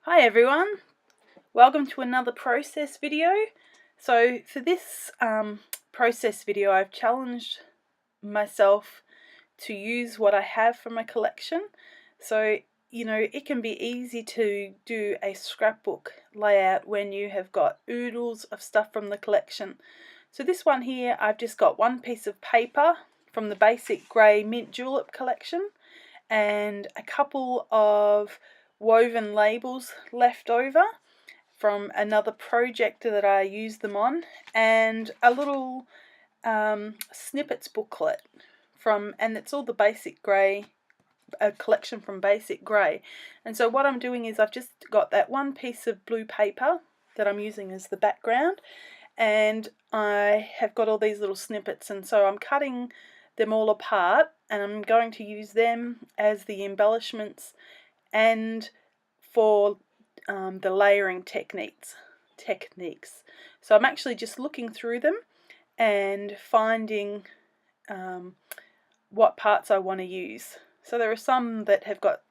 Hi everyone, welcome to another process video. So for this process video I've challenged myself to use what I have from my collection. So it can be easy to do a scrapbook layout when you have got oodles of stuff from the collection. So this one here, I've just got one piece of paper from the basic grey mint julep collection and a couple of woven labels left over from another project that I used them on, and a little snippets booklet and it's all the basic grey, a collection from basic grey. And so what I'm doing is I've just got that one piece of blue paper that I'm using as the background, and I have got all these little snippets, and so I'm cutting them all apart and I'm going to use them as the embellishments and for the layering techniques. So I'm actually just looking through them and finding what parts I want to use. So there are some that have got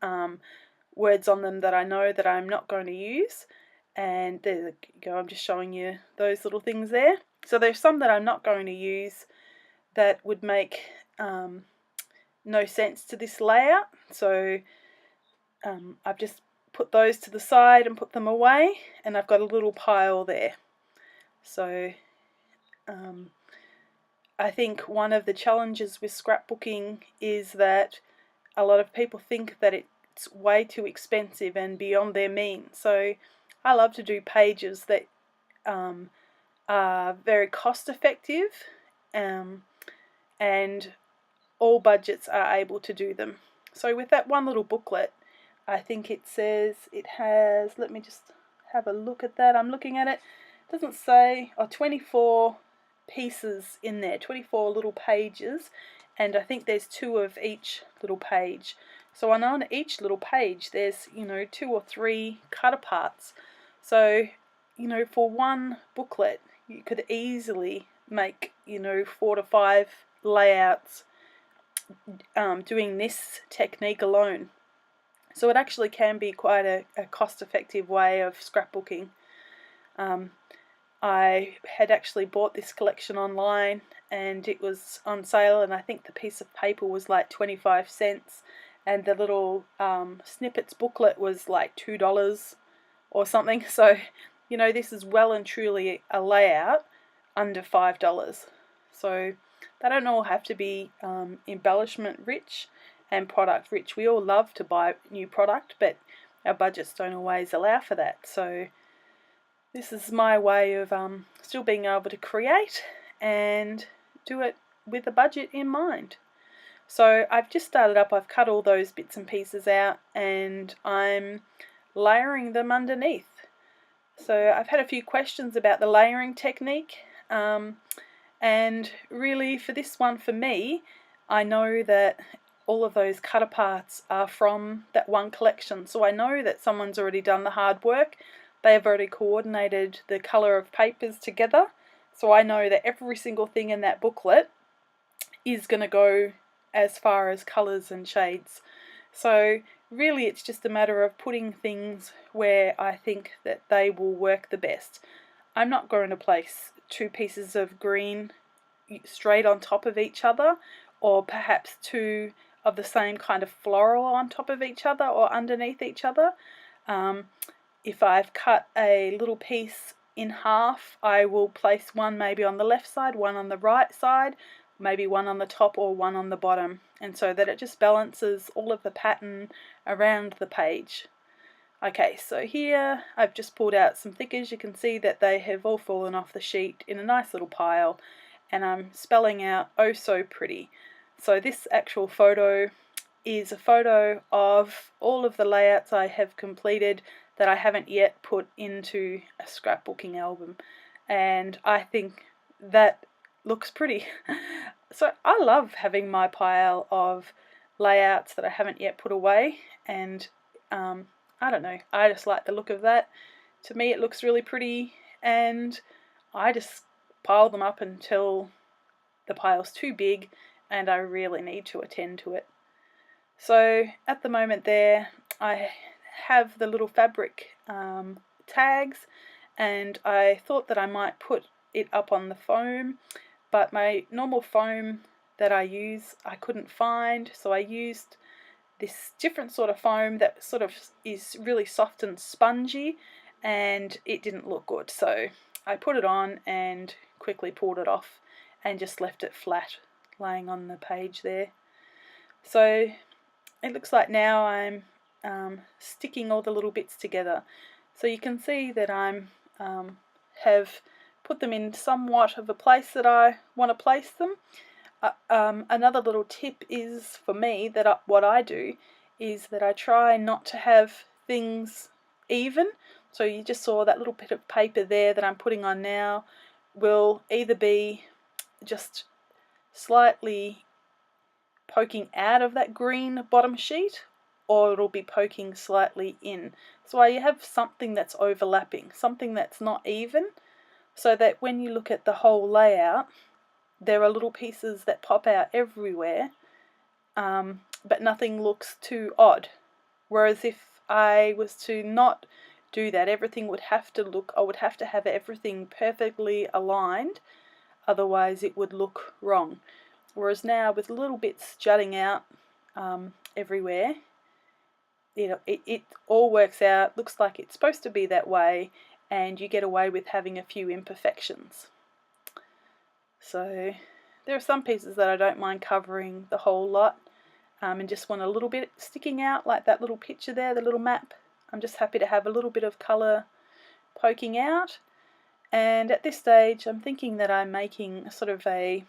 words on them that I know that I'm not going to use, and there you go, I'm just showing you those little things there. So there's some that I'm not going to use that would make no sense to this layout, so I've just put those to the side and put them away, and I've got a little pile there. So I think one of the challenges with scrapbooking is that a lot of people think that it's way too expensive and beyond their means. So I love to do pages that are very cost effective, and all budgets are able to do them. So with that one little booklet, I think it says it has, let me just have a look at that. I'm looking at it. It doesn't say, 24 pieces in there, 24 little pages, and I think there's 2 of each little page. So on each little page there's 2 or 3 cut aparts. So for one booklet you could easily make 4 to 5 layouts doing this technique alone. So it actually can be quite a cost-effective way of scrapbooking. I had actually bought this collection online and it was on sale, and I think the piece of paper was like 25 cents and the little snippets booklet was like $2 or something. So this is well and truly a layout under $5. So they don't all have to be embellishment rich and product rich. We all love to buy new product, but our budgets don't always allow for that. So this is my way of still being able to create and do it with a budget in mind. So I've just started up, I've cut all those bits and pieces out and I'm layering them underneath. So I've had a few questions about the layering technique, and really for this one, for me, I know that all of those cut aparts are from that one collection, so I know that someone's already done the hard work. They have already coordinated the colour of papers together, so I know that every single thing in that booklet is going to go as far as colours and shades. So really it's just a matter of putting things where I think that they will work the best. I'm not going to place 2 pieces of green straight on top of each other, or perhaps 2 of the same kind of floral on top of each other or underneath each other. If I've cut a little piece in half, I will place one maybe on the left side, one on the right side, maybe one on the top or one on the bottom, and so that it just balances all of the pattern around the page. Okay, so here I've just pulled out some thickers. You can see that they have all fallen off the sheet in a nice little pile, and I'm spelling out "oh so pretty." So this actual photo is a photo of all of the layouts I have completed that I haven't yet put into a scrapbooking album, and I think that looks pretty. So I love having my pile of layouts that I haven't yet put away, and I don't know, I just like the look of that. To me it looks really pretty, and I just pile them up until the pile's too big and I really need to attend to it. So at the moment there I have the little fabric tags, and I thought that I might put it up on the foam, but my normal foam that I use I couldn't find, so I used this different sort of foam that sort of is really soft and spongy, and it didn't look good, so I put it on and quickly pulled it off and just left it flat laying on the page there. So it looks like now I'm sticking all the little bits together, so you can see that I'm have put them in somewhat of a place that I want to place them. Another little tip is for me that what I do is that I try not to have things even. So you just saw that little bit of paper there that I'm putting on now will either be just slightly poking out of that green bottom sheet, or it'll be poking slightly in. So you have something that's overlapping, something that's not even, so that when you look at the whole layout, there are little pieces that pop out everywhere, but nothing looks too odd. Whereas if I was to not do that, everything would have to look, I would have to have everything perfectly aligned, otherwise it would look wrong. Whereas now with little bits jutting out everywhere, it all works out, looks like it's supposed to be that way, and you get away with having a few imperfections. So there are some pieces that I don't mind covering the whole lot, and just want a little bit sticking out, like that little picture there, the little map. I'm just happy to have a little bit of colour poking out. And at this stage I'm thinking that I'm making sort of a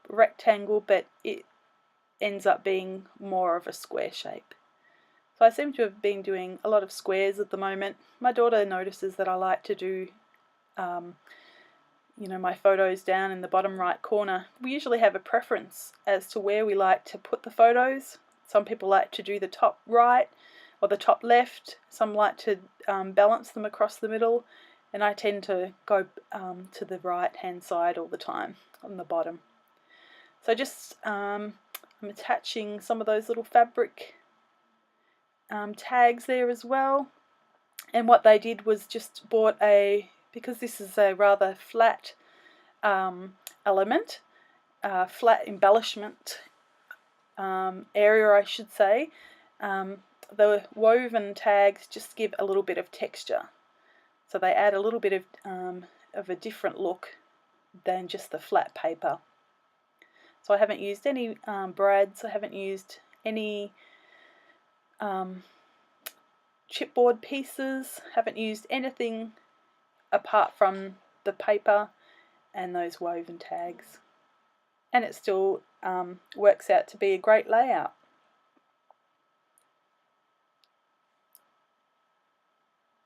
rectangle, but it ends up being more of a square shape. So I seem to have been doing a lot of squares at the moment. My daughter notices that I like to do my photos down in the bottom right corner. We usually have a preference as to where we like to put the photos. Some people like to do the top right or the top left. Some like to balance them across the middle, and I tend to go to the right hand side all the time on the bottom. So just I'm attaching some of those little fabric tags there as well. And what they did was just bought because this is a rather flat element, flat embellishment area I should say, the woven tags just give a little bit of texture. So they add a little bit of a different look than just the flat paper. So I haven't used any brads, I haven't used any chipboard pieces, haven't used anything apart from the paper and those woven tags, and it still works out to be a great layout.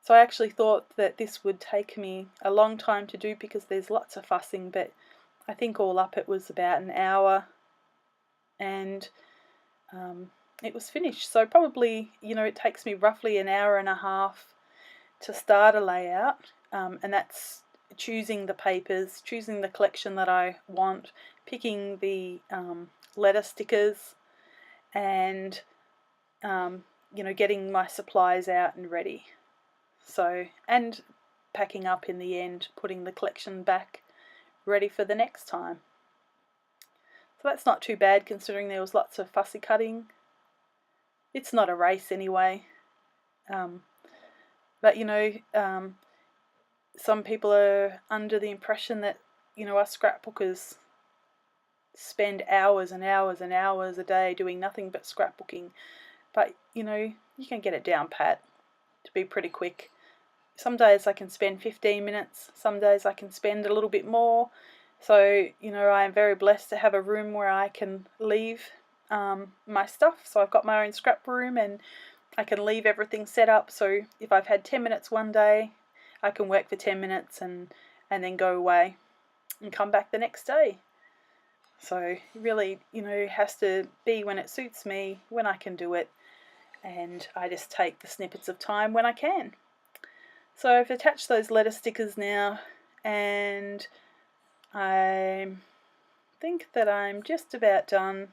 So I actually thought that this would take me a long time to do because there's lots of fussing, but I think all up it was about an hour, and it was finished. So probably, it takes me roughly an hour and a half to start a layout, and that's choosing the papers, choosing the collection that I want, picking the letter stickers, and getting my supplies out and ready. So, and packing up in the end, putting the collection back ready for the next time. So that's not too bad considering there was lots of fussy cutting. It's not a race anyway, but some people are under the impression that us scrapbookers spend hours and hours and hours a day doing nothing but scrapbooking, but you can get it down pat to be pretty quick. Some days I can spend 15 minutes, some days I can spend a little bit more. So I am very blessed to have a room where I can leave my stuff. So I've got my own scrap room and I can leave everything set up, so if I've had 10 minutes one day I can work for 10 minutes and then go away and come back the next day. So really, it has to be when it suits me, when I can do it, and I just take the snippets of time when I can. So I've attached those letter stickers now, and I think that I'm just about done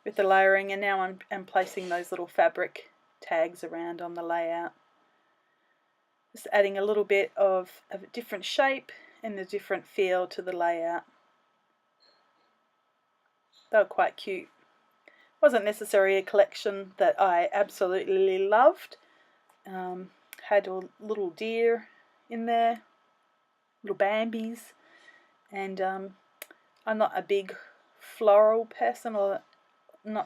with the layering, and now I'm placing those little fabric tags around on the layout. Just adding a little bit of a different shape and a different feel to the layout. They were quite cute. Wasn't necessarily a collection that I absolutely loved. Had a little deer in there, little Bambis, and I'm not a big floral person, or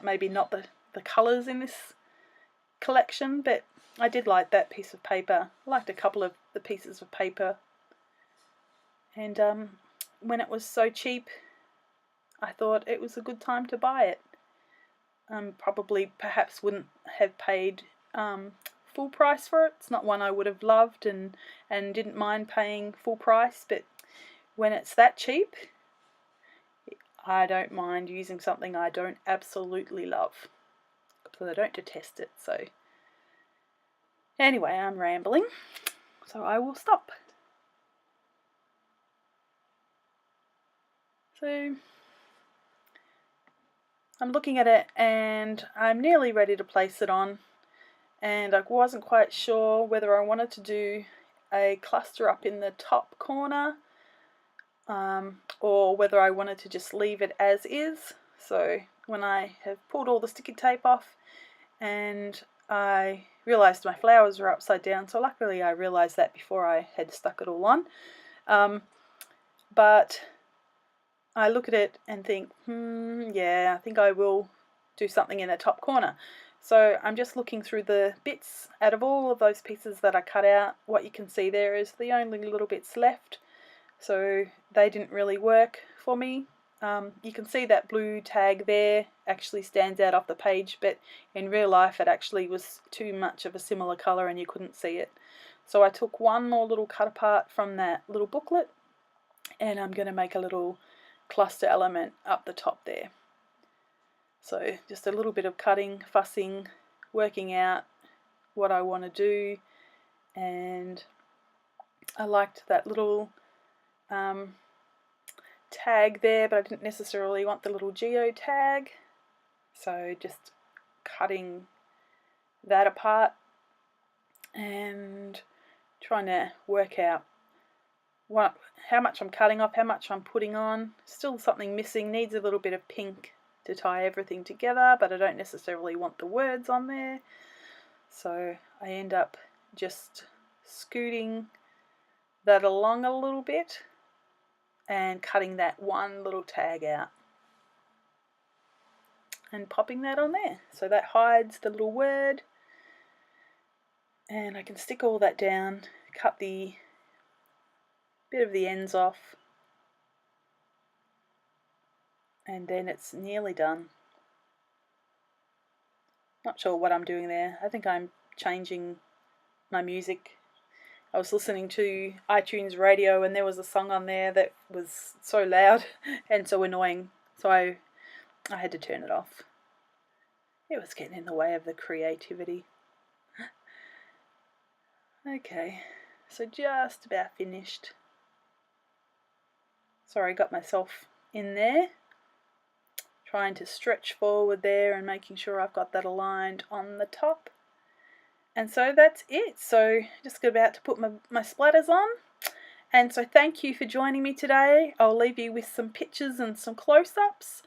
maybe not the colours in this collection, but I did like that piece of paper. I liked a couple of the pieces of paper, and when it was so cheap, I thought it was a good time to buy it. Probably perhaps wouldn't have paid full price for it. It's not one I would have loved and didn't mind paying full price, but when it's that cheap, I don't mind using something I don't absolutely love, because I don't detest it. So anyway, I'm rambling, so I will stop. So I'm looking at it and I'm nearly ready to place it on, and I wasn't quite sure whether I wanted to do a cluster up in the top corner or whether I wanted to just leave it as is. So when I have pulled all the sticky tape off, and I realised my flowers were upside down, so luckily I realised that before I had stuck it all on, but I look at it and think, yeah, I think I will do something in the top corner. So I'm just looking through the bits. Out of all of those pieces that I cut out, what you can see there is the only little bits left. So they didn't really work for me. You can see that blue tag there actually stands out off the page, but in real life it actually was too much of a similar colour and you couldn't see it. So I took one more little cut apart from that little booklet, and I'm going to make a little cluster element up the top there. So just a little bit of cutting, fussing, working out what I want to do, and I liked that little tag there, but I didn't necessarily want the little geo tag, so just cutting that apart and trying to work out how much I'm cutting off, how much I'm putting on. Still something missing, needs a little bit of pink to tie everything together, but I don't necessarily want the words on there, so I end up just scooting that along a little bit and cutting that one little tag out and popping that on there, so that hides the little word, and I can stick all that down, cut the bit of the ends off, and then it's nearly done. Not sure what I'm doing there. I think I'm changing my music. I was listening to iTunes radio and there was a song on there that was so loud and so annoying, so I had to turn it off. It was getting in the way of the creativity. Okay, so just about finished. Sorry, got myself in there, trying to stretch forward there and making sure I've got that aligned on the top. And so that's it. So just about to put my splatters on. And so thank you for joining me today. I'll leave you with some pictures and some close-ups.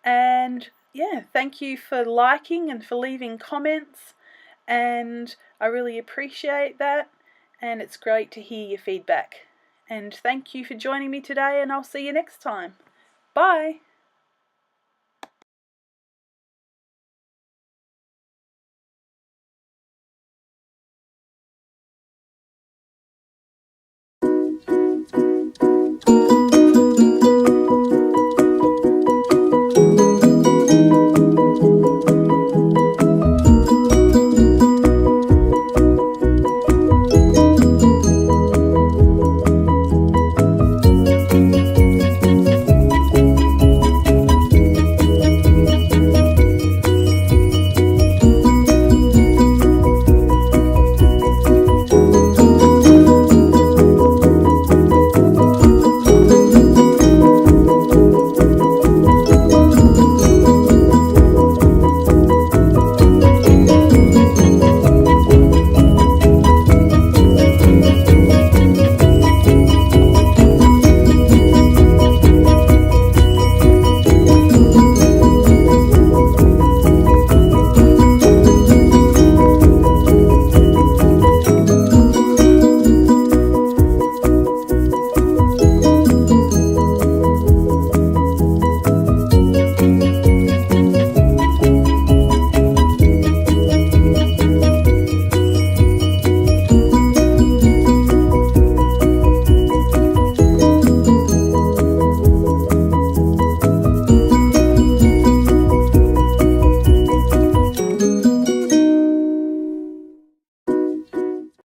And yeah, thank you for liking and for leaving comments. And I really appreciate that. And it's great to hear your feedback. And thank you for joining me today, and I'll see you next time. Bye!